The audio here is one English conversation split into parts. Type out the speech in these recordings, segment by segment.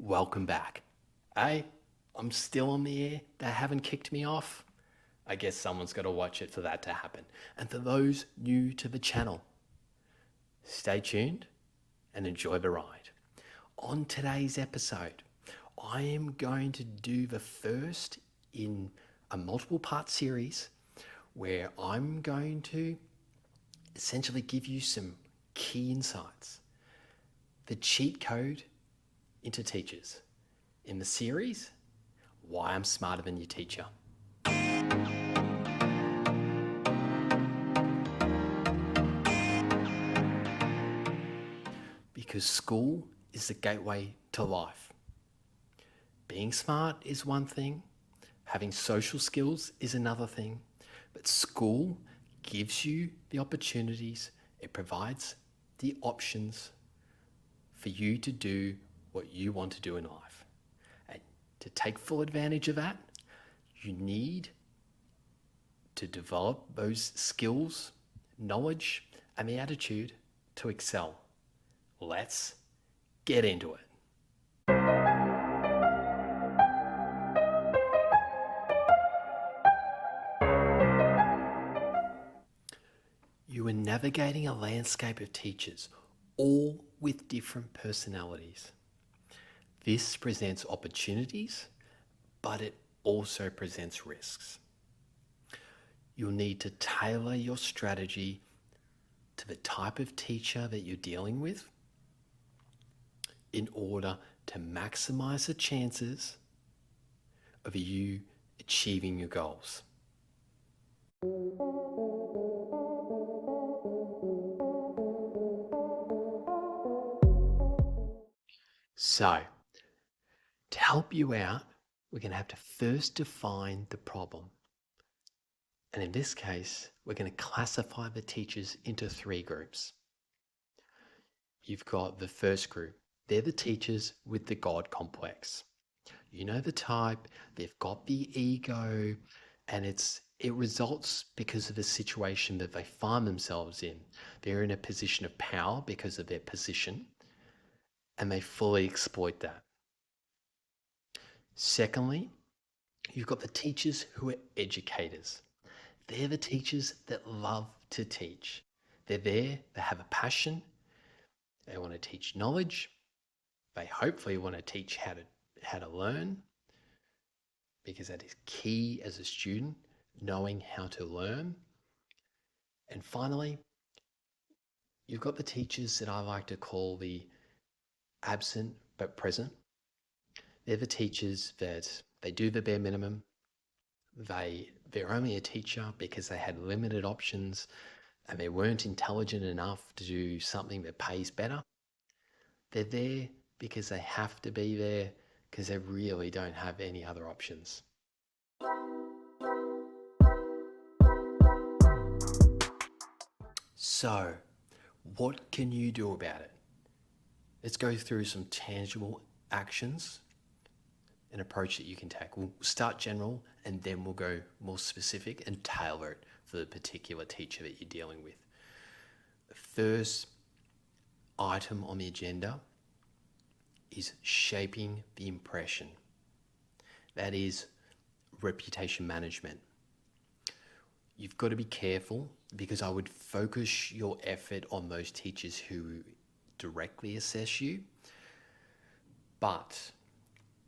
Welcome back. Hey, I'm still on the air. They haven't kicked me off. I guess someone's got to watch it for that to happen. And for those new to the channel, stay tuned and enjoy the ride. On today's episode, I am going to do the first in a multiple part series where I'm going to essentially give you some key insights, the cheat code into teachers. In the series, Why I'm Smarter Than Your Teacher. Because school is the gateway to life. Being smart is one thing, having social skills is another thing, but school gives you the opportunities, it provides the options for you to do what you want to do in life. And to take full advantage of that, you need to develop those skills, knowledge, and the attitude to excel. Let's get into it. You are navigating a landscape of teachers, all with different personalities. This presents opportunities, but it also presents risks. You'll need to tailor your strategy to the type of teacher that you're dealing with in order to maximize the chances of you achieving your goals. So, to help you out, we're going to have to first define the problem. And in this case, we're going to classify the teachers into three groups. You've got the first group. They're the teachers with the God complex. You know the type, they've got the ego, and it results because of the situation that they find themselves in. They're in a position of power because of their position, and they fully exploit that. Secondly, you've got the teachers who are educators. They're the teachers that love to teach. They're there, they have a passion, they want to teach knowledge, they hopefully want to teach how to learn, because that is key as a student, knowing how to learn. And finally, you've got the teachers that I like to call the absent but present. They're the teachers that they do the bare minimum. They're only a teacher because they had limited options and they weren't intelligent enough to do something that pays better. They're there because they have to be there because they really don't have any other options. So, what can you do about it? Let's go through some tangible actions, an approach that you can take. We'll start general and then we'll go more specific and tailor it for the particular teacher that you're dealing with. The first item on the agenda is shaping the impression. That is reputation management. You've got to be careful because I would focus your effort on those teachers who directly assess you, but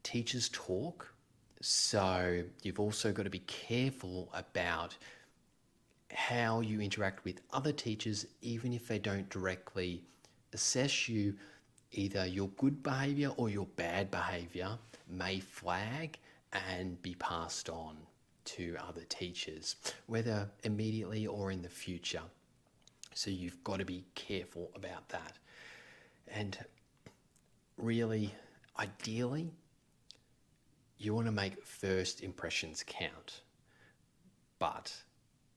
teachers talk, so you've also got to be careful about how you interact with other teachers, even if they don't directly assess you. Either your good behavior or your bad behavior may flag and be passed on to other teachers, whether immediately or in the future. So you've got to be careful about that. And really, ideally, you want to make first impressions count. But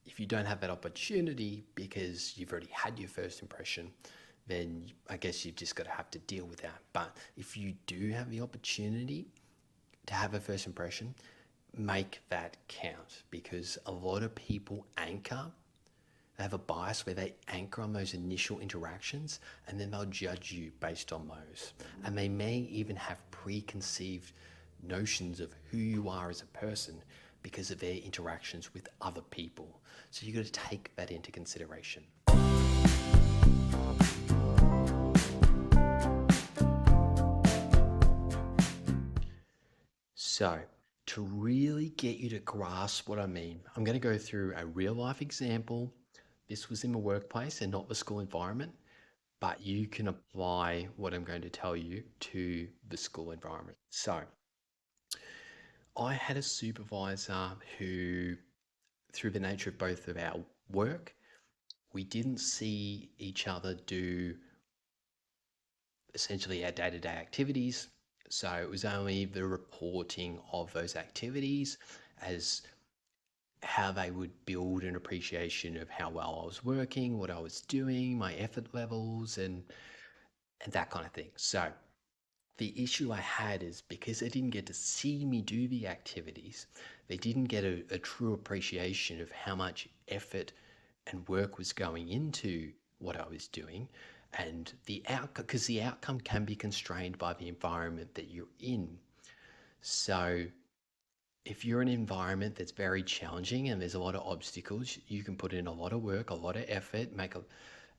if you don't have that opportunity because you've already had your first impression, then I guess you've just got to have to deal with that. But if you do have the opportunity to have a first impression, make that count, because a lot of people anchor They have a bias where they anchor on those initial interactions and then they'll judge you based on those. And they may even have preconceived notions of who you are as a person because of their interactions with other people. So you've got to take that into consideration. So, to really get you to grasp what I mean, I'm going to go through a real life example. This was in the workplace and not the school environment, but you can apply what I'm going to tell you to the school environment. So, I had a supervisor who, through the nature of both of our work, we didn't see each other do essentially our day-to-day activities. So it was only the reporting of those activities as how they would build an appreciation of how well I was working, what I was doing, my effort levels, and that kind of thing. So the issue I had is because they didn't get to see me do the activities, they didn't get a true appreciation of how much effort and work was going into what I was doing. And the outcome, because the outcome can be constrained by the environment that you're in. So if you're in an environment that's very challenging and there's a lot of obstacles, you can put in a lot of work, a lot of effort,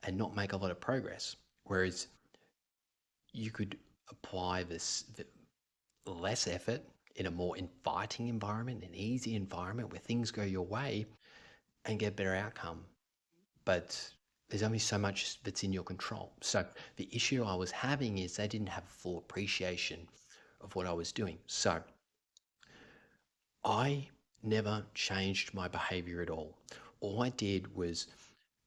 and not make a lot of progress. Whereas you could apply the less effort in a more inviting environment, an easy environment where things go your way and get a better outcome. But there's only so much that's in your control. So the issue I was having is they didn't have full appreciation of what I was doing. So I never changed my behavior at all. All I did was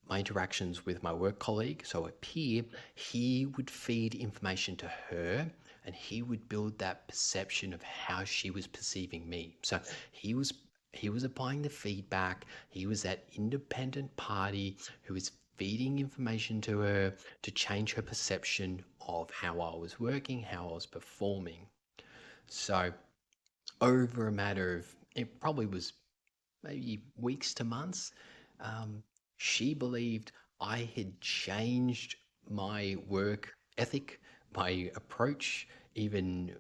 my interactions with my work colleague, so a peer, he would feed information to her and he would build that perception of how she was perceiving me. So he was applying the feedback. He was that independent party who was feeding information to her to change her perception of how I was working, how I was performing. So over a matter of, it probably was maybe weeks to months, she believed I had changed my work ethic, my approach, even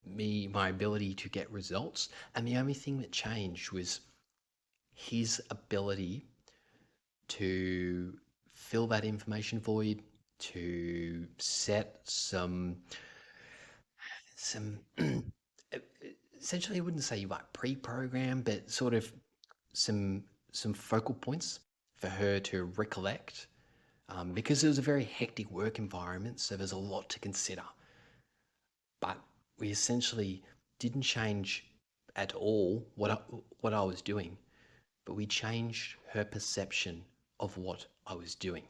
my ability to get results. And the only thing that changed was his ability to fill that information void, to set some essentially, I wouldn't say like pre-program, but sort of some focal points for her to recollect, because it was a very hectic work environment, so there's a lot to consider. But we essentially didn't change at all what I was doing, but we changed her perception of what I was doing.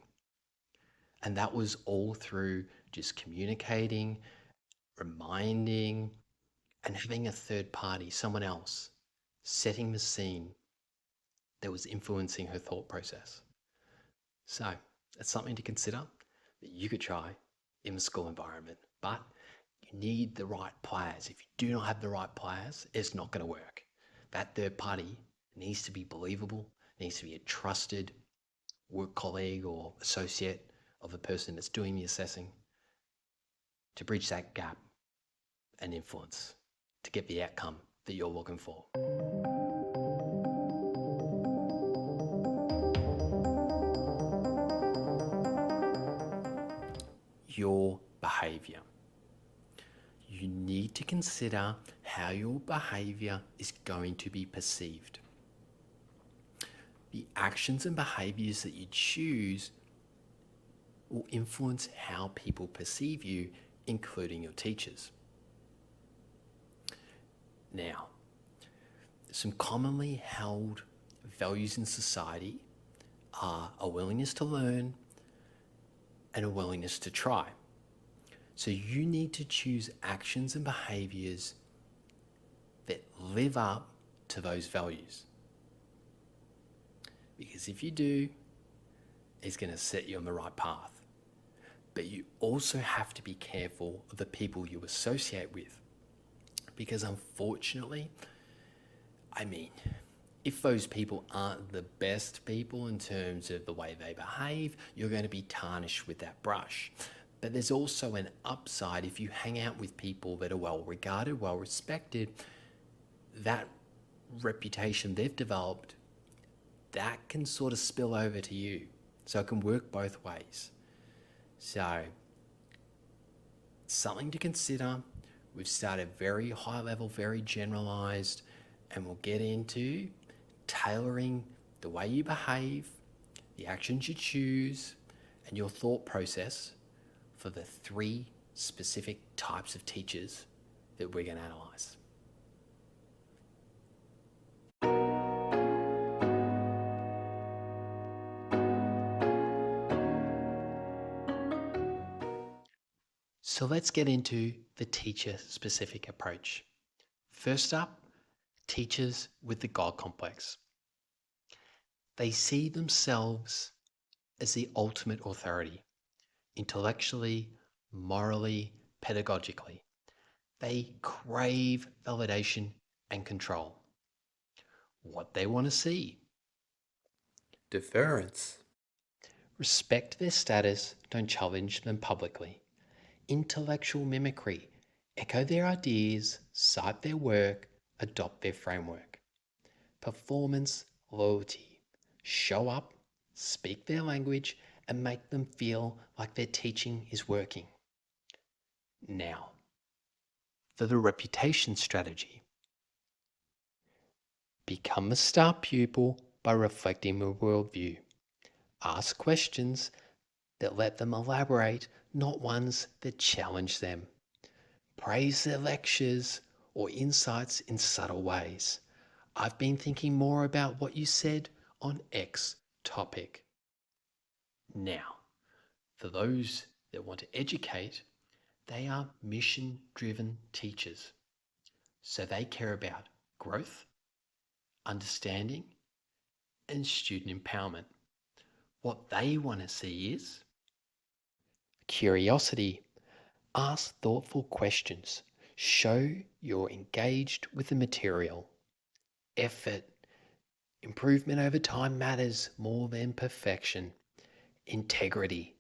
And that was all through just communicating, reminding, and having a third party, someone else, setting the scene that was influencing her thought process. So that's something to consider that you could try in the school environment. But you need the right players. If you do not have the right players, it's not going to work. That third party needs to be believable, needs to be a trusted work colleague or associate of the person that's doing the assessing to bridge that gap and influence to get the outcome that you're looking for. Your behavior. You need to consider how your behavior is going to be perceived. The actions and behaviors that you choose will influence how people perceive you, including your teachers. Now, some commonly held values in society are a willingness to learn and a willingness to try. So you need to choose actions and behaviors that live up to those values. Because if you do, it's going to set you on the right path. But you also have to be careful of the people you associate with. Because unfortunately, If those people aren't the best people in terms of the way they behave, you're going to be tarnished with that brush. But there's also an upside if you hang out with people that are well regarded, well respected, that reputation they've developed, that can sort of spill over to you. So it can work both ways. So, something to consider. We've started very high level, very generalized, and we'll get into tailoring the way you behave, the actions you choose, and your thought process for the 3 specific types of teachers that we're going to analyze. So let's get into the teacher-specific approach. First up, teachers with the God complex. They see themselves as the ultimate authority, intellectually, morally, pedagogically. They crave validation and control. What they want to see. Deference. Respect their status, don't challenge them publicly. Intellectual mimicry. Echo their ideas, cite their work, adopt their framework. Performance loyalty. Show up, speak their language, and make them feel like their teaching is working. Now, for the reputation strategy. Become a star pupil by reflecting a worldview. Ask questions that let them elaborate, not ones that challenge them. Praise their lectures or insights in subtle ways. I've been thinking more about what you said on X topic. Now, for those that want to educate, they are mission-driven teachers. So they care about growth, understanding, and student empowerment. What they want to see is curiosity. Ask thoughtful questions. Show you're engaged with the material. Effort. Improvement over time matters more than perfection. Integrity.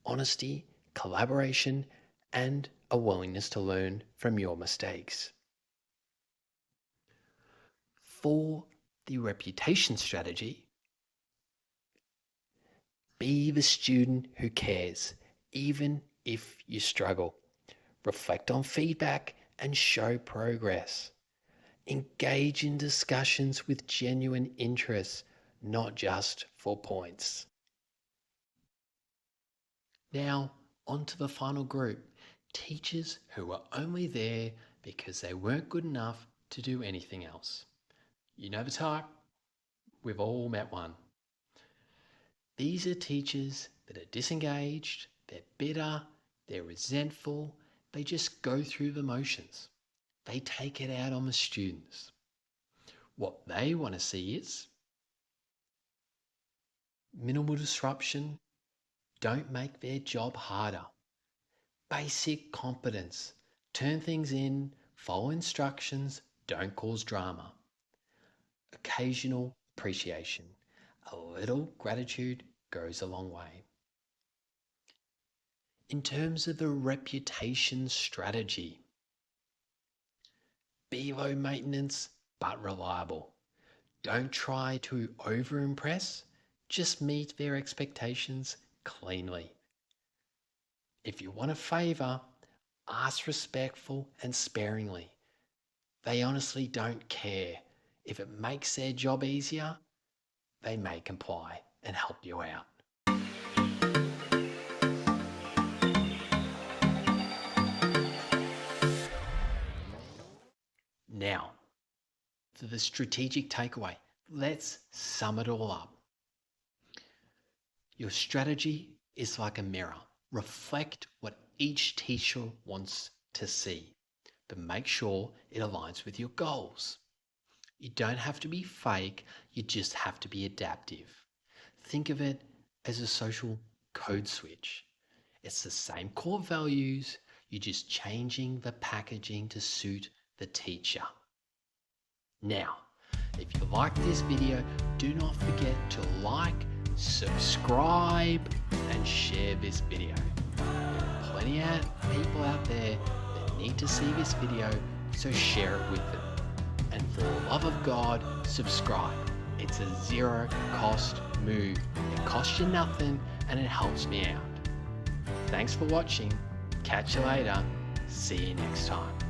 Honesty, collaboration, and a willingness to learn from your mistakes. For the reputation strategy, be the student who cares, even if you struggle. Reflect on feedback and show progress. Engage in discussions with genuine interest, not just for points. Now, on to the final group, teachers who are only there because they weren't good enough to do anything else. You know the type? We've all met one. These are teachers that are disengaged, they're bitter, they're resentful, they just go through the motions. They take it out on the students. What they want to see is minimal disruption, don't make their job harder. Basic competence, turn things in, follow instructions, don't cause drama. Occasional appreciation, a little gratitude goes a long way. In terms of the reputation strategy, be low maintenance but reliable. Don't try to over-impress, just meet their expectations cleanly. If you want a favour, ask respectful and sparingly. They honestly don't care. If it makes their job easier, they may comply and help you out. Now, for the strategic takeaway, let's sum it all up. Your strategy is like a mirror. Reflect what each teacher wants to see, but make sure it aligns with your goals. You don't have to be fake, you just have to be adaptive. Think of it as a social code switch. It's the same core values, you're just changing the packaging to suit the teacher. Now, If you like this video, do not forget to like, subscribe, and share this video. There are plenty of people out there that need to see this video, so share it with them. And for the love of God, subscribe. It's a zero cost move. It costs you nothing and it helps me out. Thanks for watching. Catch you later. See you next time.